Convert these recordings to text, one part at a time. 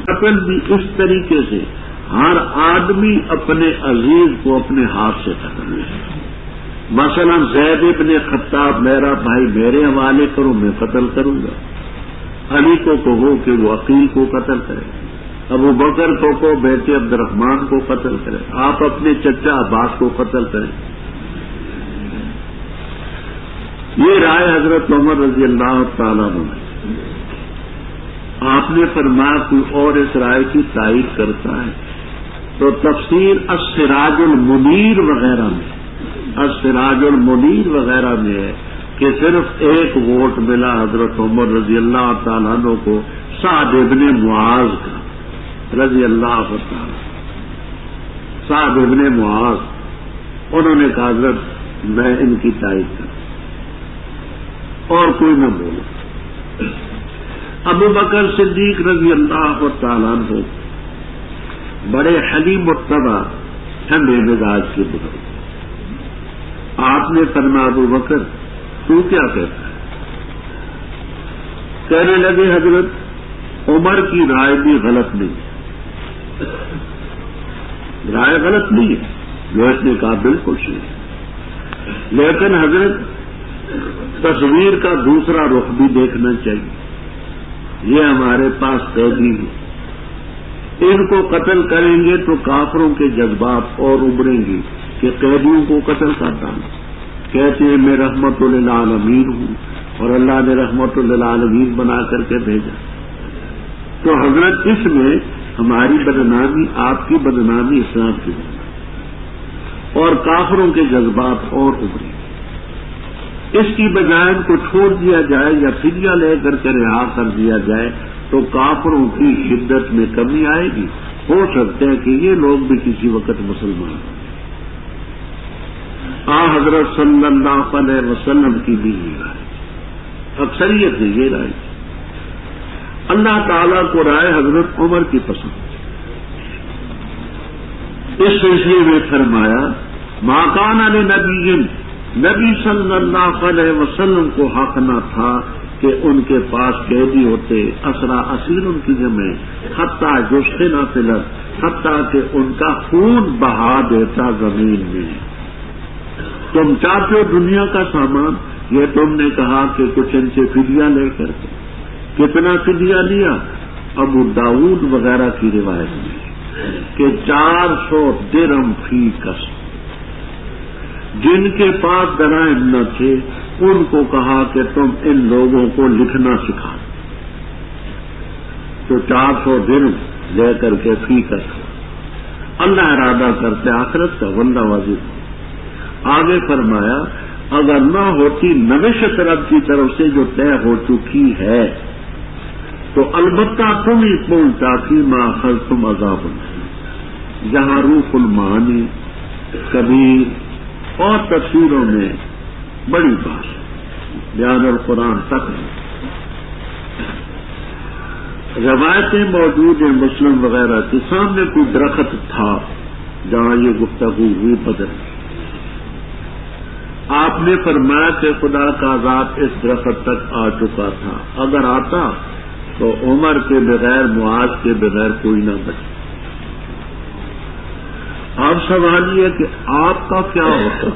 قتل بھی اس طریقے سے ہر آدمی اپنے عزیز کو اپنے ہاتھ سے قتل کرے. مثلا زید ابن خطاب میرا بھائی میرے حوالے کرو میں قتل کروں گا. علی کو کہو کہ وہ عقیل کو قتل کرے. ابو بکر کو کہو بیٹے عبد الرحمان کو قتل کرے. آپ اپنے چچا عباس کو قتل کریں. یہ رائے حضرت عمر رضی اللہ تعالیٰ عنہ. آپ نے فرمایا کوئی اور اس رائے کی تائید کرتا ہے تو تفسیر السراج المنیر وغیرہ میں السراج المنیر وغیرہ میں ہے کہ صرف ایک ووٹ ملا حضرت عمر رضی اللہ تعالیٰ عنہ کو سعد ابن معاذ کا رضی اللہ تعالیٰ. سعد ابن معاذ انہوں نے کہا حضرت میں ان کی تائید کروں اور کوئی نہ بولے. ابو بکر صدیق رضی اللہ تعالیٰ عنہ بڑے حلیم متبع ٹھنڈے مزاج کے بزرگ. آپ نے فرمایا ابو بکر تو کیا کہتا ہے؟ کہنے لگے حضرت عمر کی رائے بھی غلط نہیں ہے. رائے غلط نہیں ہے جو اس نے کہا بالکل صحیح ہے. لیکن حضرت تصویر کا دوسرا رخ بھی دیکھنا چاہیے. یہ ہمارے پاس قیدی ہیں. ان کو قتل کریں گے تو کافروں کے جذبات اور ابھریں گے کہ قیدیوں کو قتل کر ڈالا. کہتے ہیں میں رحمت للعالمین ہوں اور اللہ نے رحمت للعالمین بنا کر کے بھیجا. تو حضرت اس میں ہماری بدنامی آپ کی بدنامی اسلام کی بدنامی اور کافروں کے جذبات اور ابھریں. اس کی بجائے ان کو چھوڑ دیا جائے یا فدیہ لے کر کے رہا کر دیا جائے تو کافروں کی شدت میں کمی آئے گی. ہو سکتا ہے کہ یہ لوگ بھی کسی وقت مسلمان ہوں. حضرت صلی اللہ علیہ وسلم کی بھی یہ رائے, اکثریت نے یہ رائے. اللہ تعالیٰ کو رائے حضرت عمر کی پسند. اس سلسلے میں فرمایا ما کان لنبی, نبی صلی اللہ علیہ وسلم کو حق نہ تھا کہ ان کے پاس قیدی ہوتے اسرا اسیر ان کی جمع حتیٰ یسخن فی الارض, حتیٰ کہ ان کا خون بہا دیتا زمین میں. تم چاہتے ہو دنیا کا سامان, یہ تم نے کہا کہ کچھ ان سے فدیہ لے کر کے. کتنا فدیہ لیا؟ ابو داؤد وغیرہ کی روایت میں کہ 400 درہم فی کس. جن کے پاس درائم نہ تھے ان کو کہا کہ تم ان لوگوں کو لکھنا سکھا. تو 400 درہم لے کر کے فی کس. اللہ ارادہ کرتے آخرت کا واللہ واجب. آگے فرمایا اگر نہ ہوتی نوشت رب کی طرف سے جو طے ہو چکی ہے تو البتہ تم ہی پہنچا فی ما اخذتم عذاب. جہاں روح المعانی کبیر اور تفسیروں میں بڑی بات بیان القرآن تک روایتیں موجود ہیں. مسلم وغیرہ کے سامنے کوئی درخت تھا جہاں یہ گفتگو ہوئی بدر. آپ نے فرمایا کہ خدا کا عذاب اس درخت تک آ چکا تھا, اگر آتا تو عمر کے بغیر معاذ کے بغیر کوئی نہ بچے. اب سوال یہ کہ آپ کا کیا ہوتا؟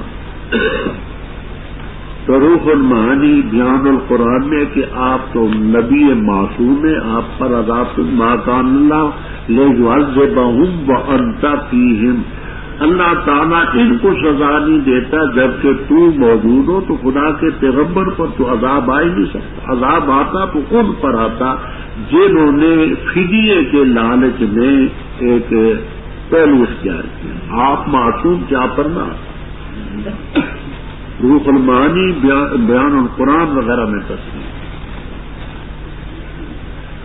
تو روح المعانی بیان القرآن میں کہ آپ تو نبی معصوم ہیں, آپ پر عذاب ما کان اللہ لیعذبہم وانت فیہم. اللہ تعالیٰ ان کو سزا نہیں دیتا جبکہ تو موجود ہو. تو خدا کے پیغمبر پر تو عذاب آ ہی نہیں سکتا. عذاب آتا تو ان پر آتا جنہوں نے فدیے کے لالچ میں ایک پہلو اختیار کیا. آپ معصوم کیا پڑھنا. روح المعانی بیان القرآن وغیرہ میں تصویر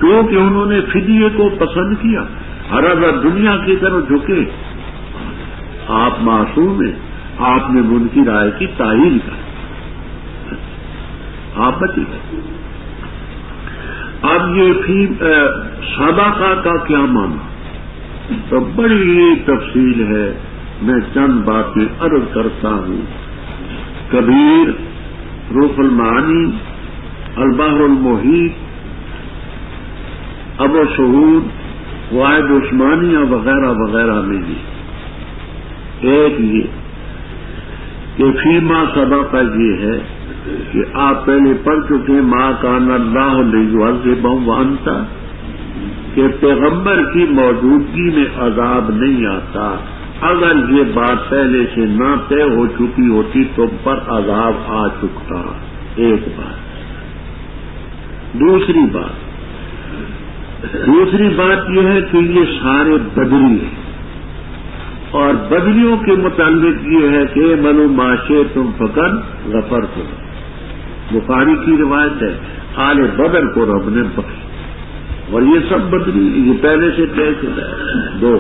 کیونکہ انہوں نے فدیے کو پسند کیا. ہر اگر دنیا کی طرف جھکے. آپ معصوم ہیں, آپ نے ان کی رائے کی تعیین کی, آپ بچ گئے. اب یہ صدقہ کا کیا معنی؟ تو بڑی تفصیل ہے, میں چند باتیں عرض کرتا ہوں. کبیر, روح المعانی, البحر المحیط, ابو شہود, واحد عثمانیہ وغیرہ وغیرہ میں بھی ایک یہ کہ فیما سبق یہ ہے کہ آپ پہلے پڑھ چکے ما کان اللہ لیعذبہم وانت، کہ پیغمبر کی موجودگی میں عذاب نہیں آتا. اگر یہ بات پہلے سے نہ طے ہو چکی ہوتی تو پر عذاب آ چکتا. ایک بات. دوسری بات یہ ہے کہ یہ سارے بدری ہیں، اور بدریوں کے متعلق یہ ہے کہ منو معاشے تم فقط غفر کو. بخاری کی روایت ہے آل بدر کو رب نے بخش، اور یہ سب بدری یہ پہلے سے طے شدہ ہے. دو.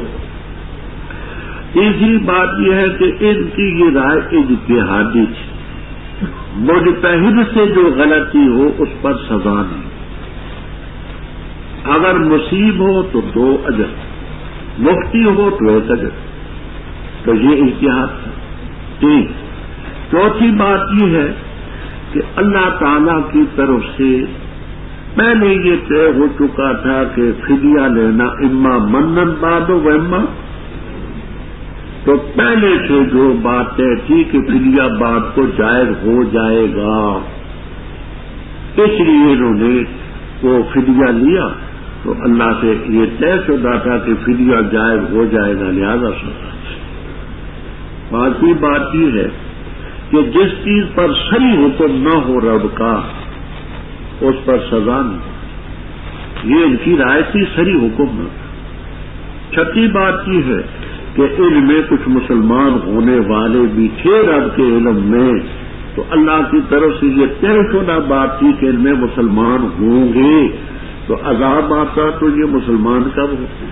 تیسری بات یہ ہے کہ ان کی یہ رائے اجتہادی تھی. مجتہد سے جو غلطی ہو اس پر سزا نہیں. اگر مصیب ہو تو 2 اجر، مفتی ہو تو 1 اجر. تو یہ اجتہاد تھا. ٹھیک. چوتھی بات یہ ہے کہ اللہ تعالی کی طرف سے پہلے یہ طے ہو چکا تھا کہ فدیہ لینا اما منن بعد و اما، تو پہلے سے جو بات طے تھی کہ فدیہ بعد کو جائز ہو جائے گا، اس لیے انہوں نے وہ فدیہ لیا. تو اللہ سے یہ طے شدہ تھا کہ فدیہ جائز ہو جائے گا، لہذا سزا. باقی بات یہ ہے کہ جس چیز پر صحیح حکم نہ ہو رب کا اس پر سزا نہیں. یہ ان کی رائے تھی، صحیح حکم نہ. چھٹی بات یہ ہے کہ علم میں کچھ مسلمان ہونے والے بھی تھے رب کے علم میں، تو اللہ کی طرف سے یہ طے شدہ بات تھی کہ ان میں مسلمان ہوں گے، تو عذاب آتا تو یہ مسلمان کب ہوتے.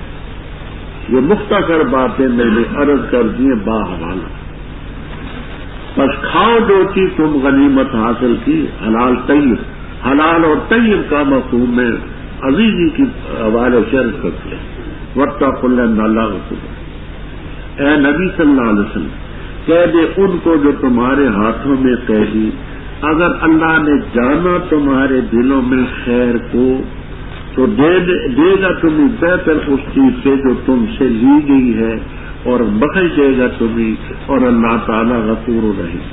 یہ مختصر باتیں میں نے عرض کر دی ہیں باحوالہ. بس کھاؤ جو چیز تم غنیمت حاصل کی، حلال طیب. حلال اور طیب کا مفہوم میں عزیزی کی حوالے سے عرض کرتے ہیں واتقوا اللہ غفور. اے نبی صلی اللہ علیہ وسلم کہہ دے ان کو جو تمہارے ہاتھوں میں قیدی، اگر اللہ نے جانا تمہارے دلوں میں خیر کو تو دے گا تمہیں بہتر اس چیز سے جو تم سے لی گئی ہے، اور بخش دے گا تمہیں، اور اللہ تعالیٰ غفور رحیم.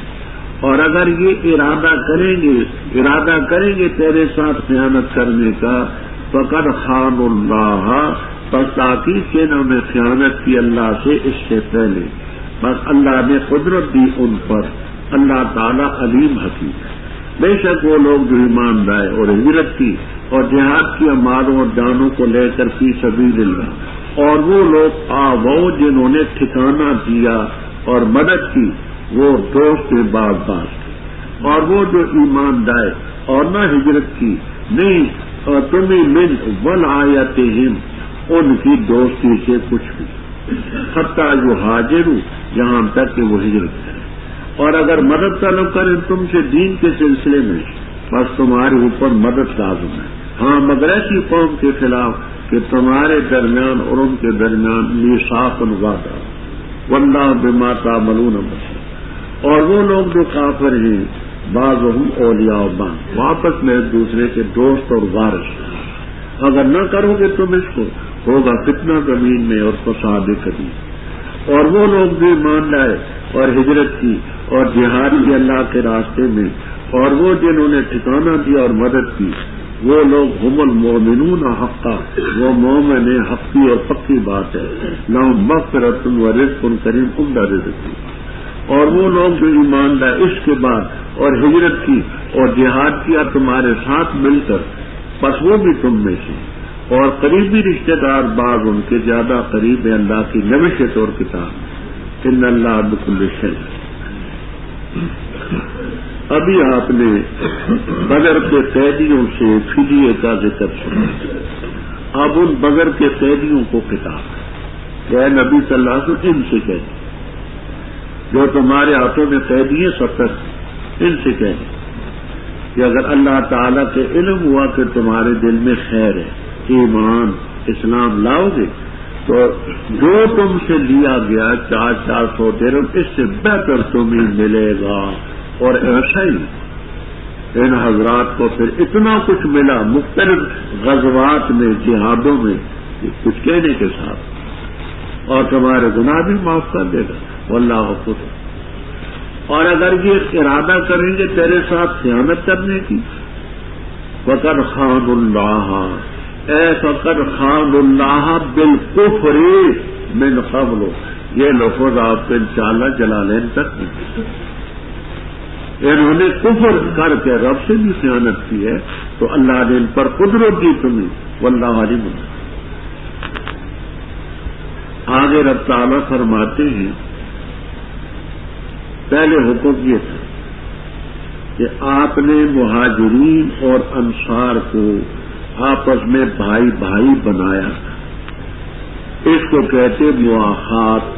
اور اگر یہ ارادہ کریں گے تیرے ساتھ خیانت کرنے کا، فقد خان اللہ، بس تاکید سے انہوں نے خیانت کی اللہ سے اس سے پہلے، بس اللہ نے قدرت دی ان پر. اللہ تعالیٰ علیم حکیم ہے. بے شک وہ لوگ جو ایمان لائے اور ہجرت کی اور جہاد کی اموالوں اور جانوں کو لے کر فی سبیل اللہ، اور وہ لوگ وہ جنہوں نے ٹھکانہ دیا اور مدد کی، وہ دوست باز. اور وہ جو ایمان لائے اور نہ ہجرت کی نہیں، اور تمہیں من ولایتہم، ان کی دوستی سے کچھ بھی، حتیٰ یہاجروا، یہاں تک کہ وہ ہجرت کریں. اور اگر مدد طلب کریں تم سے دین کے سلسلے میں، بس تمہارے اوپر مدد لازم ہے. ہاں مگر ایسی قوم کے خلاف کہ تمہارے درمیان اور ان کے درمیان میثاق وعدہ، واللہ بما تعملون بصیر. اور وہ لوگ جو کافر ہیں بعضهم اولیاء بعض، واپس میں ایک دوسرے کے دوست اور وارث. اگر نہ کرو گے تم اس کو، ہوگا فتنہ زمین میں اور فساد کبیر. اور وہ لوگ بھی ایمان لائے اور ہجرت کی اور جہاد کی اللہ کے راستے میں، اور وہ جنہوں نے ٹھکانہ دیا اور مدد کی، وہ لوگ هم المؤمنون حقا، وہ مومن حقی اور پکی بات ہے. لهم مغفرۃ ورزق کریم، عمدہ رزق. اور وہ لوگ جو ایمان لائے اس کے بعد اور ہجرت کی اور جہاد کیا تمہارے ساتھ مل کر، بس وہ بھی تم میں سے، اور قریبی رشتہ دار بعض ان کے زیادہ قریب ہے اللہ کی نوشت اور کتاب. ان اللہ بکل شیء. ابھی آپ نے بدر کے قیدیوں سے فدیے کا ذکر سنا. اب ان بدر کے قیدیوں کو خطاب ہے کہ اے نبی صلی اللہ علیہ وسلم ان سے کہہ جو تمہارے ہاتھوں میں قیدی ہیں 70، ان سے کہہ کہ اگر اللہ تعالیٰ کے علم ہوا کہ تمہارے دل میں خیر ہے، ایمان اسلام لاؤ گے، تو جو تم سے لیا گیا 400 درہم اس سے بہتر تمہیں ملے گا. اور ایسا ہی ان حضرات کو پھر اتنا کچھ ملا مختلف غزوات میں، جہادوں میں، کچھ کہنے کے ساتھ، اور تمہارے گناہ بھی معاف کر دے گا، واللہ غفور۔ اور اگر یہ ارادہ کریں گے تیرے ساتھ خیانت کرنے کی، فقد خان اللہ، اے فقد خان اللہ بالکفر من قبل، یہ لفظ آپ کے انشاءاللہ جلالین تک نہیں، انہوں نے کفر کر کے رب سے بھی خیانت کی ہے، تو اللہ نے ان پر قدرت دی تمہیں، واللہ علیم۔ آگے رب تعالیٰ فرماتے ہیں پہلے حکم یہ تھا کہ آپ نے مہاجرین اور انصار کو آپس میں بھائی بھائی بنایا، اس کو کہتے مواخات،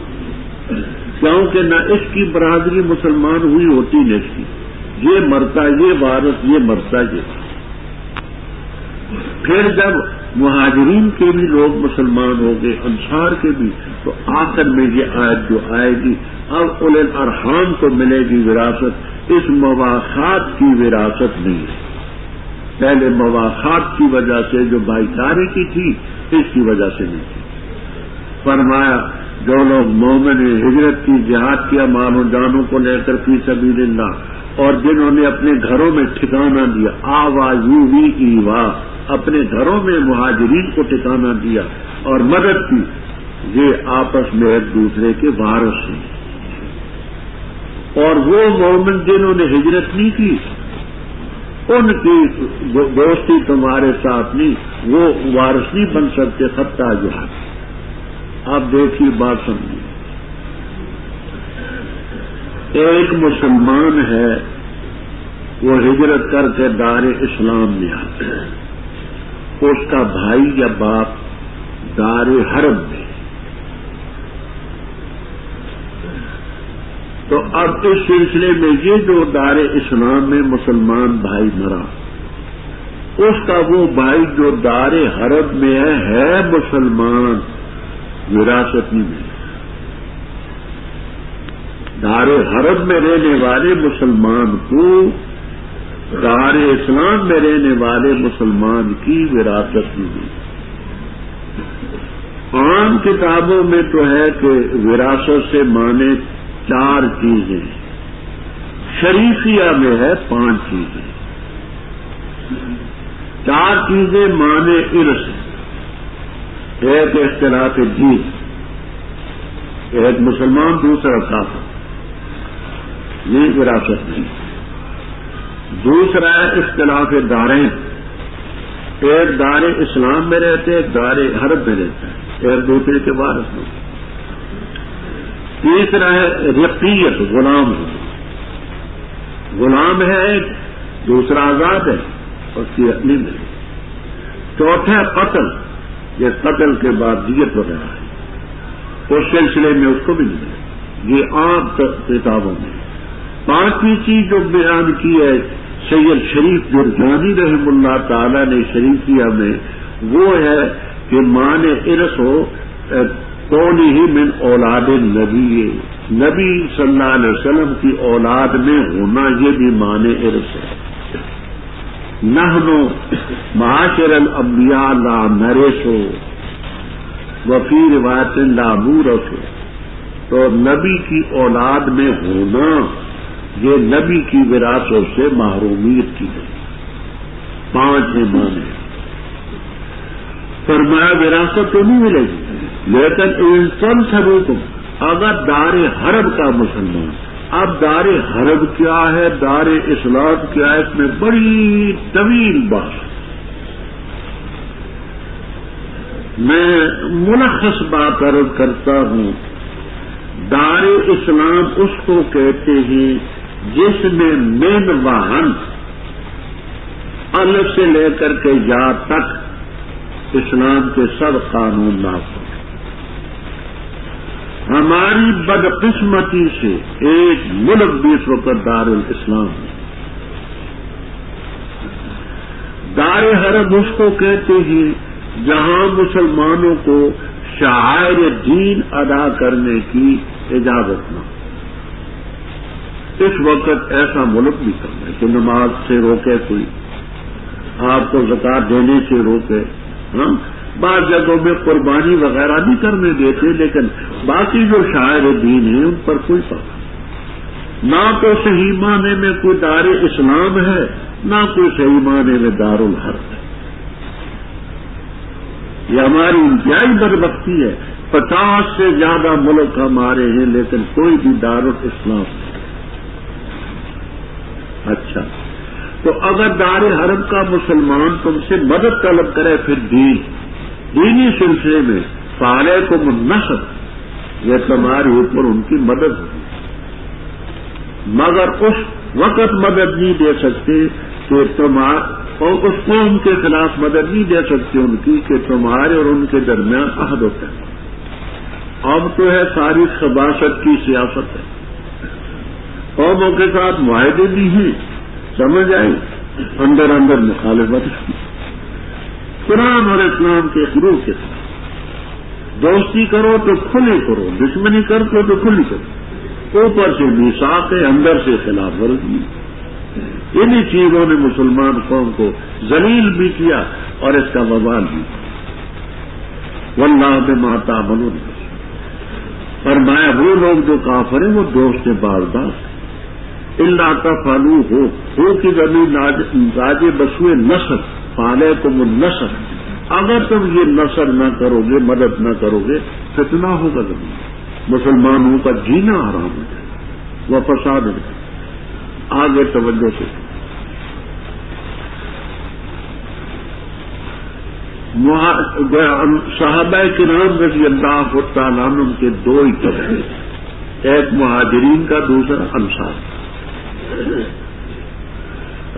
کیونکہ نہ اس کی برادری مسلمان ہوئی ہوتی نہ اس کی، یہ مرتا یہ وارث، یہ مرتا یہ۔ پھر جب مہاجرین کے بھی لوگ مسلمان ہو گئے، انصار کے بھی، تو آخر میں یہ آیت جو آئے گی، اب اولی الارحام کو ملے گی وراثت، اس مواخات کی وراثت نہیں ہے۔ پہلے مواخات کی وجہ سے جو بھائی چارے کی تھی، اس کی وجہ سے نہیں تھی۔ فرمایا جو لوگ مومن ہجرت کی، جہاد کیا مال و جانوں کو لے کر فی سبیل اللہ، اور جنہوں نے اپنے گھروں میں ٹھکانہ دیا، آوا یووی ایوا، اپنے گھروں میں مہاجرین کو ٹھکانہ دیا اور مدد کی، یہ آپس میں ایک دوسرے کے وارث ہیں۔ اور وہ مومن جنہوں نے ہجرت نہیں کی، ان کی دوستی تمہارے ساتھ نہیں، وہ وارث نہیں بن سکتے حتیٰ جہاد۔ آپ دیکھیے بات سمجھیے، ایک مسلمان ہے، وہ ہجرت کر کے دار اسلام میں آتا ہے، اس کا بھائی یا باپ دار حرب میں، تو اب اس سلسلے میں یہ جو دار اسلام میں مسلمان بھائی مرا، اس کا وہ بھائی جو دار حرب میں ہے مسلمان، وراثت نہیں ملی۔ دار حرب میں رہنے والے مسلمان کو دار اسلام میں رہنے والے مسلمان کی وراثت نہیں ملی۔ عام کتابوں میں تو ہے کہ وراثت سے مانے 4 چیزیں، شریفیہ میں ہے 5 چیزیں۔ 4 چیزیں مانے ارث، ایک اختلاف دین، ایک مسلمان دوسرا کافر، یہ وراثت نہیں۔ دوسرا ہے اختلاف دارین، ایک دار اسلام میں رہتے، ایک دار حرب میں رہتا ہے، ایک دوسرے کے وارث میں۔ تیسرا ہے رقیت، غلام ہے، غلام ہے ایک، دوسرا آزاد ہے، اس کی اپنی ملی۔ چوتھا ہے قتل، یہ قتل کے بعد دیت وغیرہ ہے، اس سلسلے میں اس کو بھی ملے، یہ عام کتابوں میں۔ 5ویں چیز جو بیان کی ہے سید شریف جرجانی رحم اللہ تعالی نے شریفیہ میں، وہ ہے کہ مان ارث ہو کون ہی من اولاد نبی، نبی صلی اللہ علیہ وسلم کی اولاد میں ہونا، یہ بھی مان ارث ہے۔ نحنو معاشر الانبیاء لا نرث وفی روایت لا نورث، تو نبی کی اولاد میں ہونا یہ نبی کی وراثت سے محرومیت کی گئی۔ 5 مانے، فرمایا وراثت تو نہیں ملے گی، لیکن انسان سبوتم، اگر دار حرب کا مسلمان، اب دار حرب کیا ہے، دار اسلام کیا ہے، اس میں بڑی طویل بات، میں ملخص بات عرض کرتا ہوں۔ دار اسلام اس کو کہتے ہیں جس میں من وہن الف سے لے کر کے یا تک اسلام کے سب قانون نافذ ہیں۔ ہماری بدقسمتی سے ایک ملک بھی اس وقت دار الاسلام ہے۔ دار حرب اس کو کہتے ہیں جہاں مسلمانوں کو شعائر دین ادا کرنے کی اجازت نہ۔ اس وقت ایسا ملک بھی کم ہے کہ نماز سے روکے کوئی، آپ کو زکات دینے سے روکے، ہاں بعض جگہوں میں قربانی وغیرہ نہیں کرنے دیتے، لیکن باقی جو شاعر دین ہیں ان پر کوئی پابندی نہ تو صحیح معنی میں کوئی دار اسلام ہے، نہ کوئی صحیح معنی میں دارالحرب ہے۔ یہ ہماری انتہائی بدبختی ہے۔ 50 سے زیادہ ملک ہمارے ہیں لیکن کوئی بھی دارالاسلام نہیں۔ اچھا، تو اگر دار حرب کا مسلمان تم سے مدد طلب کرے پھر دینی سلسلے میں فعلیکم النصر، یہ تمہارے اوپر ان کی مدد ہوگی، مگر اس وقت مدد نہیں دے سکتے کہ اور اس قوم کے خلاف مدد نہیں دے سکتے ان کی کہ تمہارے اور ان کے درمیان عہد ہوتا ہے۔ اب تو ہے ساری خباثت کی سیاست ہے، قوموں کے ساتھ معاہدے بھی ہیں، سمجھ آئی، اندر اندر مخالفت کی، قرآن اور اسلام کے حروف کے ساتھ دوستی کرو تو کھلی کرو، دشمنی کرو تو کھلی کرو، اوپر سے میثاق ہے، اندر سے خلاف ورزی۔ انہی چیزوں نے مسلمان قوم کو ذلیل بھی کیا اور اس کا وبال بھی کیا۔ واللہ بما تعملون، فرمایا وہ لوگ جو کافر ہیں وہ دوست بازداشت، الا تفعلوا ہو کی زمین راج بسوئے نصر، فعلیکم النصر، اگر تم یہ نصر نہ کرو گے، مدد نہ کرو گے، فتنہ ہوگا زمین، مسلمانوں کا جینا حرام ہو جائے، وہ فساد ہو جائے۔ آگے توجہ سے صحابہ کرام رضی اللہ تعالیٰ عنہ کے دو ہی طبقے، ایک مہاجرین کا، دوسرا انصار۔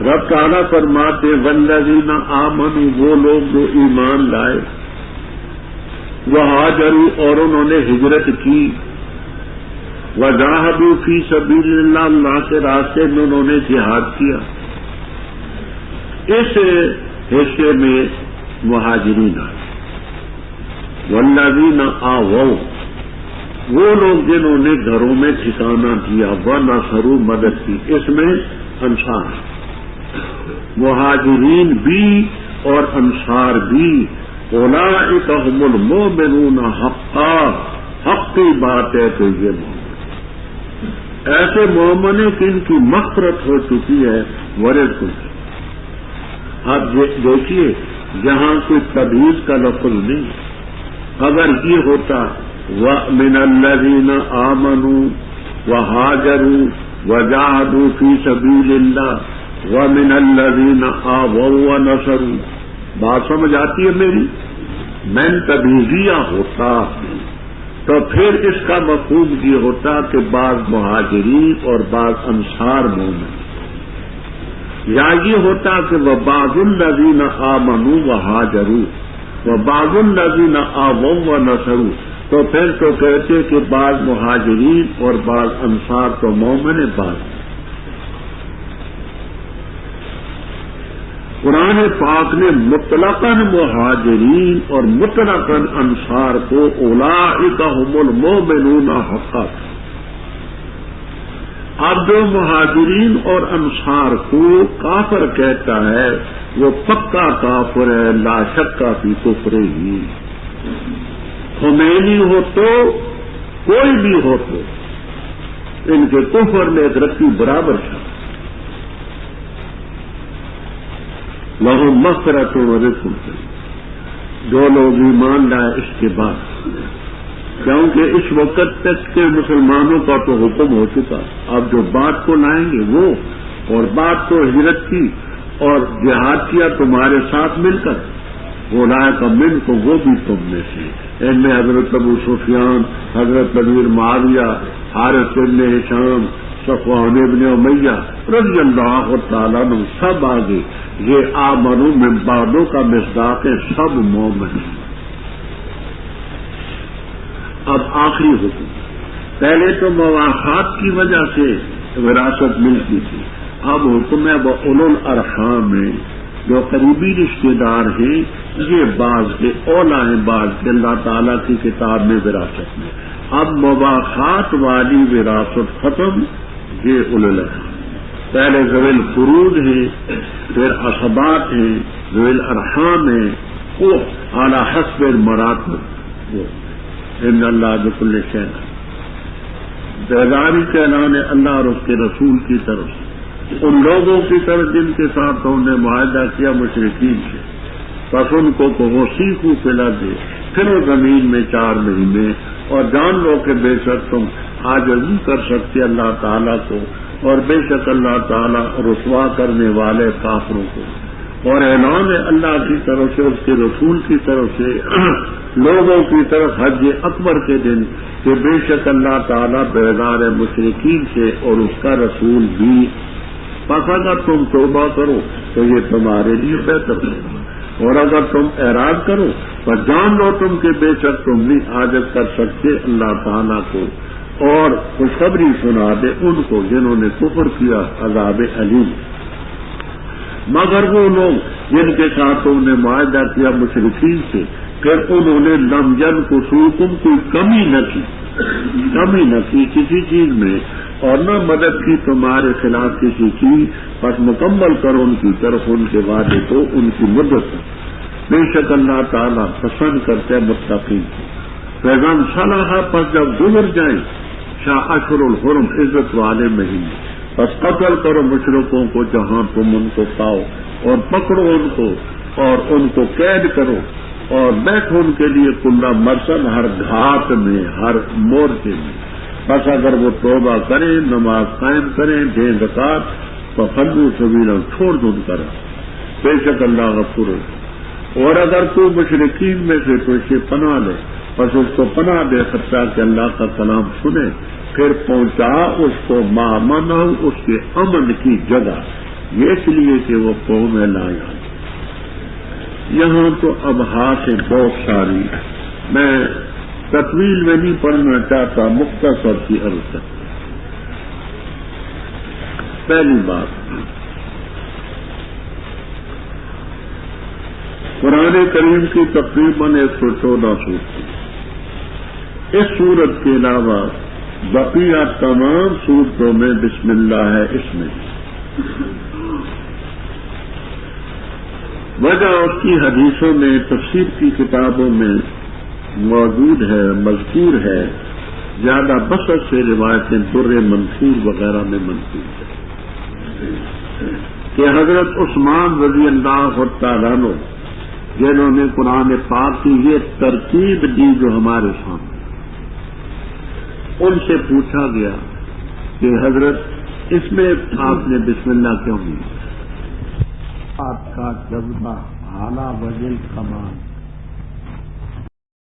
رب تعالیٰ فرماتے والذین آمنوا، وہ لوگ جو ایمان لائے، وہاجروا، اور انہوں نے ہجرت کی، وجاہدوا فی سبیل اللہ، اللہ کے راستے میں انہوں نے جہاد کیا۔ اس حصے میں مہاجرین آئے، والذین آووا، وہ لوگ جنہوں نے گھروں میں ٹھکانہ کیا، ونصروا، مدد کی، اس میں انصار، مہاجرین بھی اور انصار بھی، اولئک ھم المؤمنون حقا، حق کی بات ہے تو یہ مومن ایسے مومن ہیں کہ ان کی مغفرت ہو چکی ہے، ورزق۔ اب دیکھیے یہاں کوئی تبعیض کا لفظ نہیں، اگر یہ ہوتا وَمِنَ الَّذِينَ آمَنُوا وَهَاجَرُوا وَجَاهَدُوا فِي سَبِيلِ اللَّهِ وَمِنَ الَّذِينَ آوَوا وَنَصَرُوا، بات سمجھ آتی ہے میری؟ من تبعیضیہ ہوتا تو پھر اس کا مفہوم یہ ہوتا کہ بعض مہاجرین اور بعض انصار مومن، یا یہ ہوتا کہ وَبَعْضُ الَّذِينَ آمَنُوا وَهَاجَرُوا وَبَعْضُ الَّذِينَ آوَوا وَنَصَرُوا، تو پھر تو کہتے کہ بعض مہاجرین اور بعض انصار تو مومن ہیں، بعض۔ قرآن پاک نے مطلقاً مہاجرین اور مطلقاً انصار کو اولئک ھم المؤمنون حقا۔ اب جو مہاجرین اور انصار کو کافر کہتا ہے وہ پکا کافر ہے، لا شک فی کفرہ ہی، خمینی ہو تو کوئی بھی ہو تو ان کے کفر میں ایک رتی برابر تھا۔ لہم مغفرۃ ورزق، جو لوگ ایمان لائے اس کے بعد، کیونکہ اس وقت تک کے مسلمانوں کا تو حکم ہو چکا، اب جو بات کو لائیں گے وہ، اور بات کو ہجرت کی اور جہاد کیا تمہارے ساتھ مل کر، وہ لائے کا من کو، وہ بھی تم میں سے، ان میں حضرت ابو سفیان، حضرت امیر معاویہ، حارث بن ہشام، صفوان ابن امیہ رضی اللہ تعالیٰ عنہ، سب آگے یہ آمنو من بعدوں کا مصداق ہے، سب مومن ہیں۔ اب آخری حکم، پہلے تو مواخات کی وجہ سے وراثت ملتی تھی، اب حکم ہے وہ اولو الارحام میں جو قریبی رشتے دار ہیں، یہ بعض کے اولا ہیں بعض کے اللہ تعالیٰ کی کتاب میں وراثت میں۔ اب مواخات والی وراثت ختم، یہ اولو الارحام، پہلے ذوی الفروض ہیں، پھر عصبات ہیں، ذوی الارحام ہیں، وہ اعلی حسب المراتب وہ ان اللہ بكل شيء بیداری کا اعلان اللہ اور اس کے رسول کی طرف سے ان لوگوں کی طرف جن کے ساتھ انہوں نے معاہدہ کیا مشرکین سے، بس ان کو وہ سیخو پلا دے پھر وہ زمین میں 4 مہینے، اور جان لو کہ بے شک تم عاجز نہیں کر سکتے اللہ تعالیٰ کو، اور بے شک اللہ تعالیٰ رسوا کرنے والے کافروں کو۔ اور اعلان ہے اللہ کی طرف سے، اس کے رسول کی طرف سے لوگوں کی طرف حج اکبر کے دن کہ بے شک اللہ تعالیٰ بیدار ہے مشرکین سے اور اس کا رسول بھی، بس اگر تم توبہ کرو تو یہ تمہارے لیے بہتر ہے، اور اگر تم اعراض کرو تو جان لو تم کہ بے شک تم نہیں عاجز کر سکتے اللہ تعالیٰ کو، اور خوشخبری سنا دے ان کو جنہوں نے کفر کیا عذاب علیم۔ مگر وہ لوگ جن کے ساتھ تم نے معاہدہ کیا مشرکین سے، پھر انہوں نے لم ینقصوکم کوئی کمی نہ کی کسی چیز میں، اور نہ مدد کی تمہارے خلاف کسی چیز، بس مکمل کرو ان کی طرف ان کے وعدے کو، ان کی مدد۔ بے شک اللہ تعالیٰ پسند کرتے متقین کو۔ پیغام صلاح پس جب گزر جائیں شاہ اشہر الحرم عزت والے مہینے، بس قتل کرو مشرکوں کو جہاں تم ان کو پاؤ، اور پکڑو ان کو اور ان کو قید کرو، اور بیٹھو ان کے لیے کلہ مرصد ہر گھاٹ میں، ہر مورچے میں، بس اگر وہ توبہ کریں، نماز قائم کریں، دیں زکات، تو فلو سبیلا چھوڑ دو ان کا راہ، بے شک اللہ غفور ہے۔ اور اگر تو مشرکین میں سے تو اسے پناہ لے، بس اس کو پناہ دے سکتا کہ اللہ کا کلام سنے، پھر پہنچا اس کو مامن اس کے امن کی جگہ، یہ اس لیے کہ وہ قوم لا یعلمون۔ یہاں تو اب سے بہت ساری، میں تطویل میں نہیں پڑھنا چاہتا، مختصر کی عرض ہے۔ پہلی بات، قرآن کریم کی تقریباً 114 سورتیں، اس سورت کے علاوہ بقیہ تمام سورتوں میں بسم اللہ ہے اس میں۔ وجہ اس کی حدیثوں میں، تفسیر کی کتابوں میں موجود ہے، مذکور ہے، زیادہ بسط سے روایتیں در منصور وغیرہ میں منقول ہے کہ حضرت عثمان رضی اللہ تعالیٰ عنہ جنہوں نے قرآن پاک کی یہ ترتیب دی جو ہمارے سامنے، ان سے پوچھا گیا کہ حضرت اس میں آپ نے بسم اللہ کیوں نہیں؟ آپ کا جذبہ اعلیٰ وجل کمال